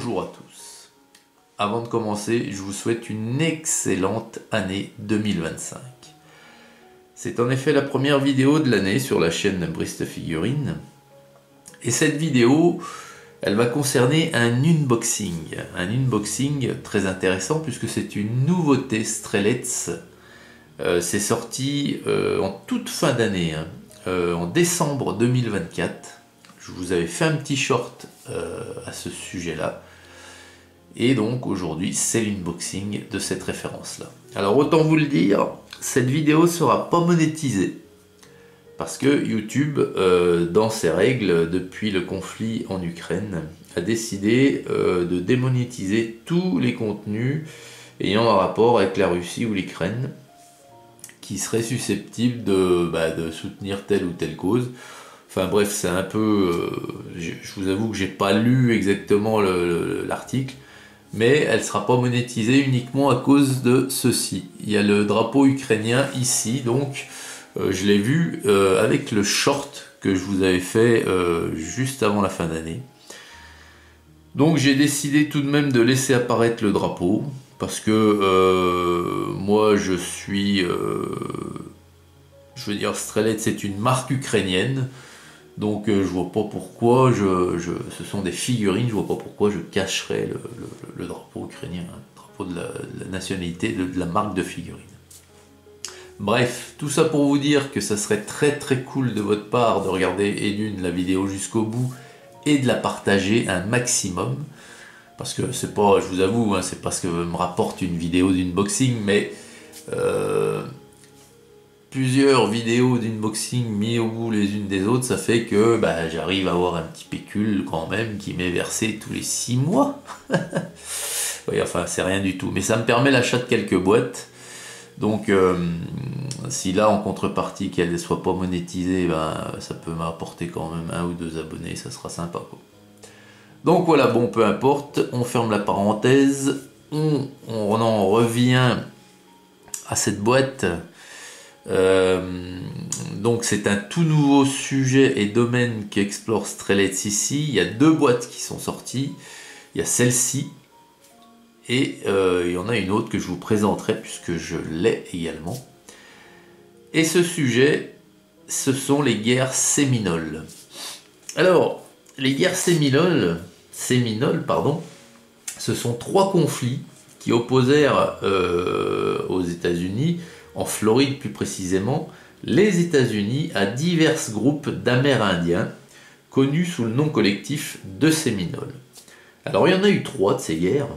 Bonjour à tous. Avant de commencer, je vous souhaite une excellente année 2025. C'est en effet la première vidéo de l'année sur la chaîne Brist Figurines. Et cette vidéo, elle va concerner un unboxing. Un unboxing très intéressant puisque c'est une nouveauté Strelets. C'est sorti en toute fin d'année, en décembre 2024. Je vous avais fait un petit short à ce sujet-là. Et donc aujourd'hui, c'est l'unboxing de cette référence-là. Alors autant vous le dire, cette vidéo ne sera pas monétisée. Parce que YouTube, dans ses règles, depuis le conflit en Ukraine, a décidé de démonétiser tous les contenus ayant un rapport avec la Russie ou l'Ukraine, qui seraient susceptibles de soutenir telle ou telle cause. Enfin bref, c'est un peu... je vous avoue que j'ai pas lu exactement l'article, mais elle ne sera pas monétisée uniquement à cause de ceci. Il y a le drapeau ukrainien ici, donc je l'ai vu avec le short que je vous avais fait juste avant la fin d'année. Donc j'ai décidé tout de même de laisser apparaître le drapeau, parce que moi je suis... je veux dire, Strelets c'est une marque ukrainienne. Donc je vois pas pourquoi, ce sont des figurines, je vois pas pourquoi je cacherais le drapeau ukrainien, hein, le drapeau de la nationalité, de la marque de figurines. Bref, tout ça pour vous dire que ça serait très très cool de votre part de regarder et d'une la vidéo jusqu'au bout et de la partager un maximum. Parce que c'est pas, je vous avoue, hein, c'est pas ce que me rapporte une vidéo d'unboxing, mais... plusieurs vidéos d'unboxing mis au bout les unes des autres, ça fait que j'arrive à avoir un petit pécule quand même qui m'est versé tous les 6 mois. Oui, enfin, c'est rien du tout. Mais ça me permet l'achat de quelques boîtes. Donc, si là, en contrepartie, qu'elle ne soit pas monétisée, ça peut m'apporter quand même 1 ou 2 abonnés, ça sera sympa, quoi. Donc voilà, bon, peu importe. On ferme la parenthèse. On en revient à cette boîte. Donc c'est un tout nouveau sujet et domaine qu'explore Strelets ici. Il y a 2 boîtes qui sont sorties. Il y a celle-ci et il y en a une autre que je vous présenterai puisque je l'ai également. Et ce sujet, ce sont les guerres séminoles. Alors, les guerres séminoles, ce sont 3 conflits qui opposèrent aux États-Unis, en Floride plus précisément, les États-Unis à divers groupes d'Amérindiens connus sous le nom collectif de Séminoles. Alors il y en a eu 3 de ces guerres.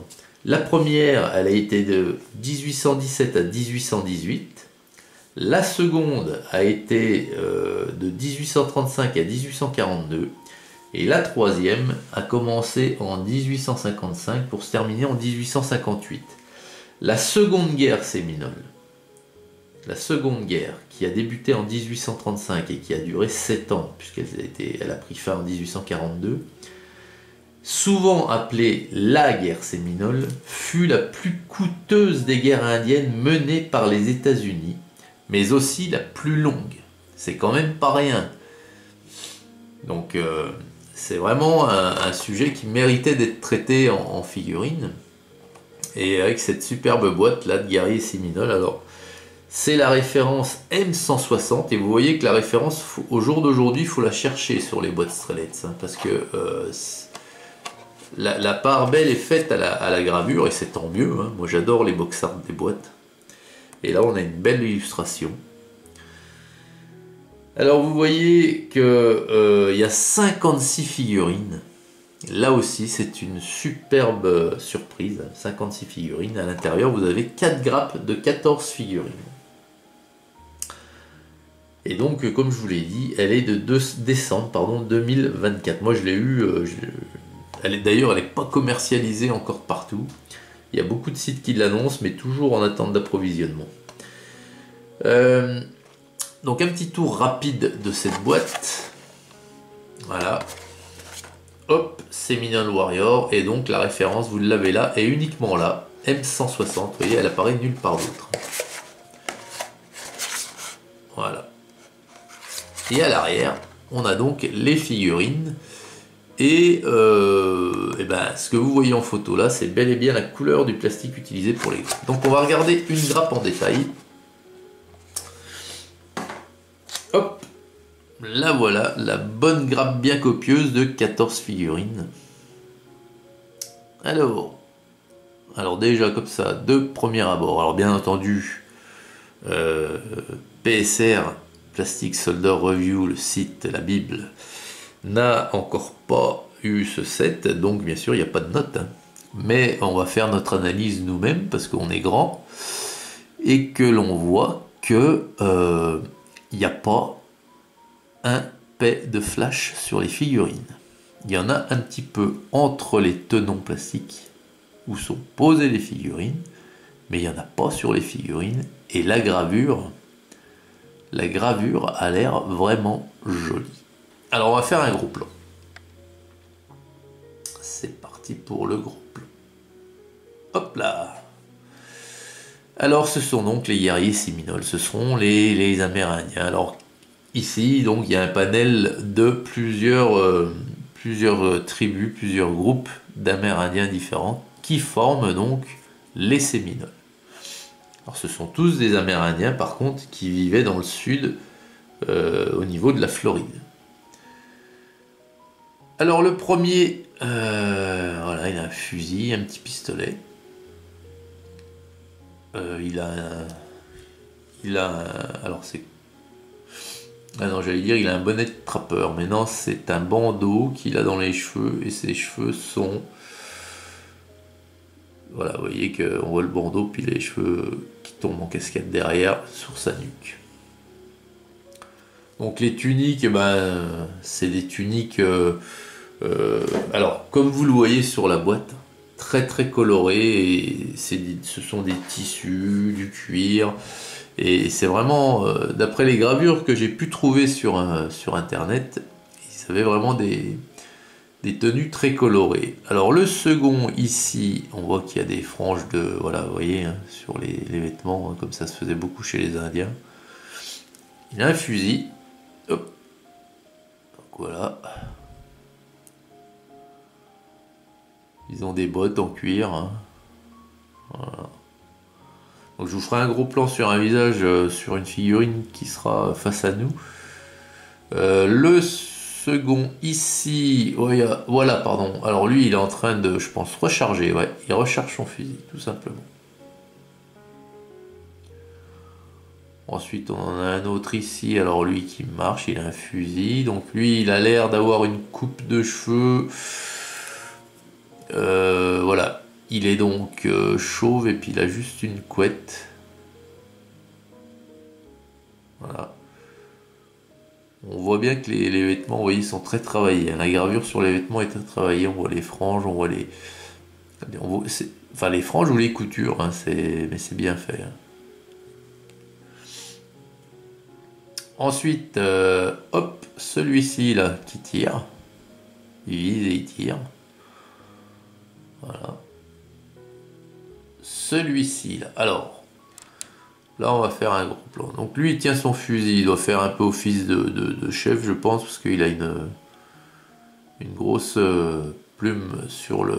La première, elle a été de 1817 à 1818. La seconde a été de 1835 à 1842. Et la troisième a commencé en 1855 pour se terminer en 1858. La seconde guerre séminole, la seconde guerre, qui a débuté en 1835 et qui a duré 7 ans, puisqu'elle a pris fin en 1842, souvent appelée la guerre séminole, fut la plus coûteuse des guerres indiennes menées par les États-Unis, mais aussi la plus longue. C'est quand même pas rien. Donc c'est vraiment un sujet qui méritait d'être traité en figurine. Et avec cette superbe boîte là de guerrier séminole, alors c'est la référence M160 et vous voyez que la référence au jour d'aujourd'hui il faut la chercher sur les boîtes Strelets, hein, parce que la part belle est faite à la gravure et c'est tant mieux, hein. Moi j'adore les box art des boîtes et là on a une belle illustration. Alors vous voyez que y a 56 figurines. Là aussi, c'est une superbe surprise. 56 figurines. À l'intérieur, vous avez 4 grappes de 14 figurines. Et donc, comme je vous l'ai dit, elle est de décembre 2024. Moi, je l'ai eu. D'ailleurs, elle n'est pas commercialisée encore partout. Il y a beaucoup de sites qui l'annoncent, mais toujours en attente d'approvisionnement. Donc, un petit tour rapide de cette boîte. Voilà. Hop, Seminole Warrior, et donc la référence, vous l'avez là, et uniquement là, M160, vous voyez, elle apparaît nulle part d'autre. Voilà. Et à l'arrière, on a donc les figurines, Et ben, ce que vous voyez en photo là, c'est bel et bien la couleur du plastique utilisé pour les grappes. Donc on va regarder une grappe en détail. Hop, là voilà, la bonne grappe bien copieuse de 14 figurines. Alors déjà comme ça, de premier abord, alors bien entendu, PSR, Plastic Solder Review, le site, la Bible, n'a encore pas eu ce set, donc bien sûr il n'y a pas de note, hein. Mais on va faire notre analyse nous-mêmes parce qu'on est grand et que l'on voit que il n'y a pas un paix de flash sur les figurines. Il y en a un petit peu entre les tenons plastiques où sont posées les figurines, mais il n'y en a pas sur les figurines, et la gravure a l'air vraiment jolie. Alors on va faire un gros plan. C'est parti pour le gros plan. Hop là. Alors ce sont donc les guerriers séminoles, ce sont les Amérindiens. Alors ici donc il y a un panel de plusieurs tribus, plusieurs groupes d'Amérindiens différents qui forment donc les Séminoles. Alors ce sont tous des Amérindiens par contre qui vivaient dans le sud au niveau de la Floride. Alors le premier, voilà, il a un fusil, un petit pistolet. Alors c'est... Ah non, j'allais dire il a un bonnet de trappeur, mais non, c'est un bandeau qu'il a dans les cheveux, et ses cheveux sont... Voilà, vous voyez qu'on voit le bandeau, puis les cheveux qui tombent en cascade derrière, sur sa nuque. Donc les tuniques, c'est des tuniques... alors, comme vous le voyez sur la boîte, très très colorées, et ce sont des tissus, du cuir, et c'est vraiment, d'après les gravures que j'ai pu trouver sur internet, ils avaient vraiment des tenues très colorées. Alors le second ici, on voit qu'il y a des franges de, voilà, vous voyez, hein, sur les vêtements, hein, comme ça se faisait beaucoup chez les Indiens. Il a un fusil, hop, donc voilà. Ils ont des bottes en cuir, hein. Voilà. Donc je vous ferai un gros plan sur un visage, sur une figurine qui sera face à nous. Le second ici, voilà, pardon. Alors lui, il est en train de, je pense, recharger. Ouais, il recharge son fusil, tout simplement. Ensuite, on en a un autre ici. Alors lui qui marche, il a un fusil. Donc lui, il a l'air d'avoir une coupe de cheveux. Voilà. Il est donc chauve et puis il a juste une couette. Voilà. On voit bien que les vêtements, vous voyez, sont très travaillés. La gravure sur les vêtements est très travaillée. On voit les franges, on voit enfin les franges ou les coutures, hein, mais c'est bien fait, hein. Ensuite, hop, celui-ci là qui tire. Il vise et il tire. Voilà. Celui-ci là. Alors, là on va faire un gros plan. Donc lui il tient son fusil, il doit faire un peu office de chef, je pense, parce qu'il a une grosse plume sur le...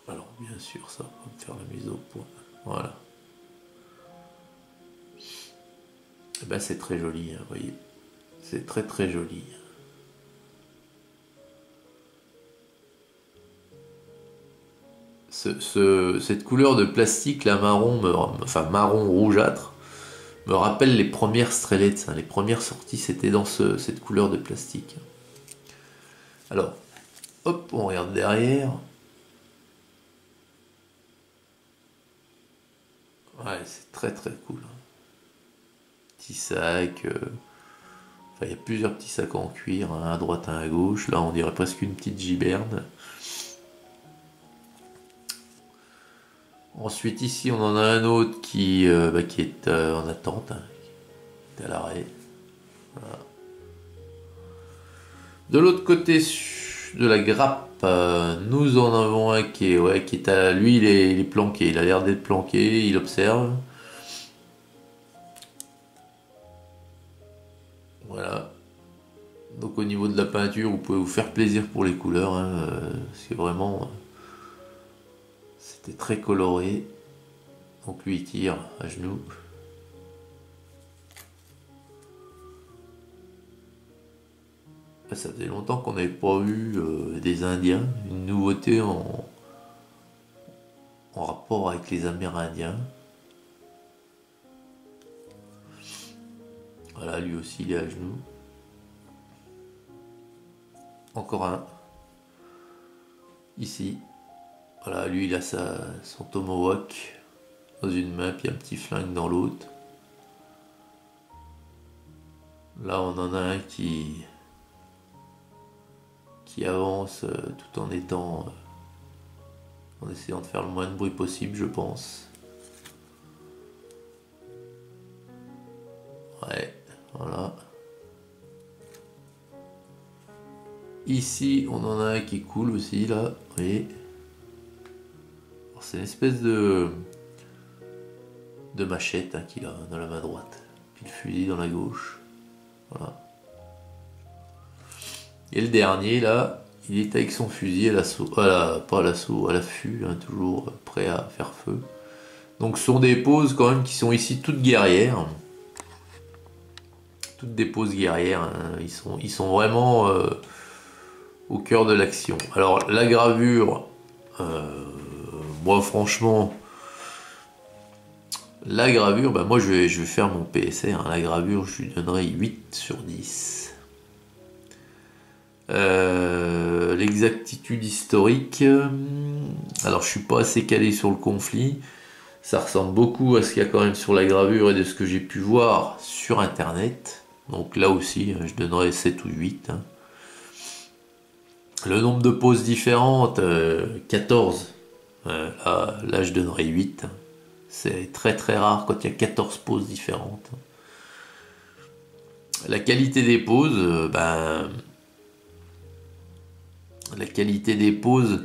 Alors bien sûr ça va me faire la mise au point. Voilà. Et ben c'est très joli, hein, vous voyez. C'est très très joli. Cette couleur de plastique, la marron, marron rougeâtre, me rappelle les premières Strelets, hein. Les premières sorties, c'était dans cette couleur de plastique. Alors, hop, on regarde derrière. Ouais, c'est très très cool. Petit sac. Il y a plusieurs petits sacs en cuir, hein, à droite, un à gauche. Là, on dirait presque une petite giberne. Ensuite, ici, on en a un autre qui est en attente, hein, qui est à l'arrêt. Voilà. De l'autre côté de la grappe, nous en avons un qui est à lui, il est planqué. Il a l'air d'être planqué, il observe. Voilà. Donc au niveau de la peinture, vous pouvez vous faire plaisir pour les couleurs, hein, parce que vraiment, c'était très coloré. Donc lui il tire à genoux. Ça faisait longtemps qu'on n'avait pas eu des Indiens, une nouveauté en rapport avec les Amérindiens. Voilà, lui aussi il est à genoux. Encore un. Ici. Voilà, lui il a son tomahawk dans une main, puis un petit flingue dans l'autre. Là on en a un qui avance tout en étant en essayant de faire le moins de bruit possible, je pense. Ouais, voilà. Ici on en a un qui coule aussi là, vous voyez. C'est une espèce de machette hein, qu'il a dans la main droite, puis le fusil dans la gauche. Voilà. Et le dernier là, il est avec son fusil à l'assaut, pas à l'assaut, à l'affût, hein, toujours prêt à faire feu. Donc ce sont des poses quand même qui sont ici toutes guerrières. Toutes des poses guerrières, hein. Ils sont vraiment au cœur de l'action. Alors la gravure, moi franchement, la gravure, bah, moi je vais faire mon PSR, hein. La gravure je lui donnerai 8 sur 10. L'exactitude historique, alors je suis pas assez calé sur le conflit, ça ressemble beaucoup à ce qu'il y a quand même sur la gravure et de ce que j'ai pu voir sur internet, donc là aussi je donnerais 7 ou 8 hein. Le nombre de poses différentes, 14, là je donnerais 8 hein. C'est très très rare quand il y a 14 poses différentes. La qualité des poses, la qualité des poses,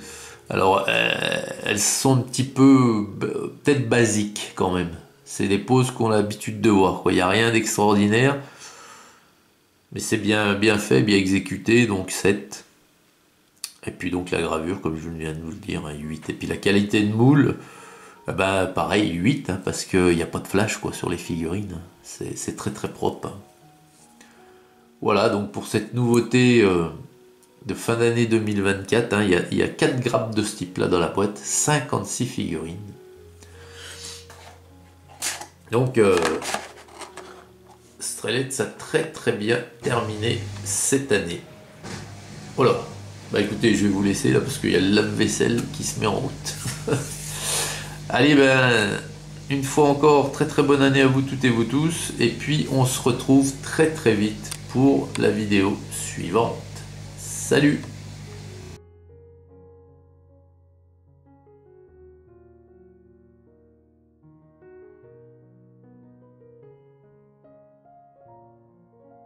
alors elles sont un petit peu peut-être basiques quand même. C'est des poses qu'on a l'habitude de voir, quoi. Il n'y a rien d'extraordinaire, mais c'est bien fait, bien exécuté, donc 7. Et puis donc la gravure, comme je viens de vous le dire, 8. Et puis la qualité de moule, pareil 8, hein, parce qu'il n'y a pas de flash quoi, sur les figurines. C'est très très propre. Hein. Voilà, donc pour cette nouveauté de fin d'année 2024, hein, il y a 4 grappes de ce type là dans la boîte, 56 figurines. Donc Strelets a très très bien terminé cette année. Voilà, bah écoutez, je vais vous laisser là parce qu'il y a le lave-vaisselle qui se met en route. Allez, une fois encore, très très bonne année à vous toutes et vous tous, et puis on se retrouve très très vite pour la vidéo suivante. Salut!